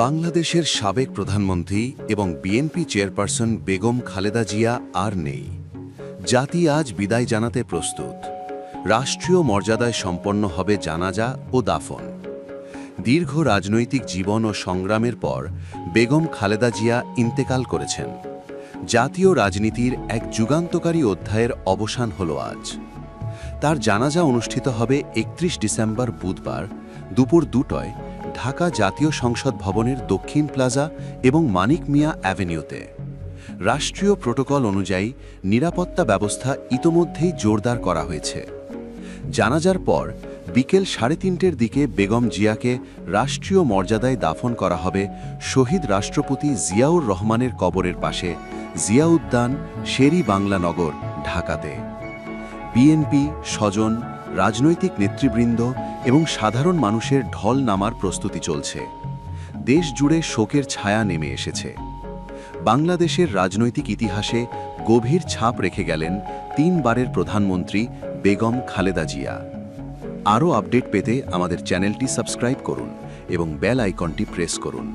বাংলাদেশের সাবেক প্রধানমন্ত্রী এবং বিএনপি চেয়ারপারসন বেগম খালেদা জিয়া আর নেই। জাতি আজ বিদায় জানাতে প্রস্তুত। রাষ্ট্রীয় মর্যাদায় সম্পন্ন হবে জানাজা ও দাফন। দীর্ঘ রাজনৈতিক জীবন ও সংগ্রামের পর বেগম খালেদা জিয়া ইন্তেকাল করেছেন। জাতীয় রাজনীতির এক যুগান্তকারী অধ্যায়ের অবসান হল আজ। তার জানাজা অনুষ্ঠিত হবে 31 ডিসেম্বর বুধবার দুপুর 2টায় ঢাকা জাতীয় সংসদ ভবনের দক্ষিণ প্লাজা এবং মানিক মিয়া অ্যাভিনিউতে। রাষ্ট্রীয় প্রোটোকল অনুযায়ী নিরাপত্তা ব্যবস্থা ইতোমধ্যেই জোরদার করা হয়েছে। জানাজার পর বিকেল 3:30টার দিকে বেগম জিয়াকে রাষ্ট্রীয় মর্যাদায় দাফন করা হবে শহীদ রাষ্ট্রপতি জিয়াউর রহমানের কবরের পাশে জিয়া উদ্যান, শেরি বাংলা নগর, ঢাকাতে। বিএনপি, স্বজন, রাজনৈতিক নেতৃবৃন্দ এবং সাধারণ মানুষের ঢল নামার প্রস্তুতি চলছে। দেশ জুড়ে শোকের ছায়া নেমে এসেছে। বাংলাদেশের রাজনৈতিক ইতিহাসে গভীর ছাপ রেখে গেলেন 3বারের প্রধানমন্ত্রী বেগম খালেদা জিয়া। আরও আপডেট পেতে আমাদের চ্যানেলটি সাবস্ক্রাইব করুন এবং বেল আইকনটি প্রেস করুন।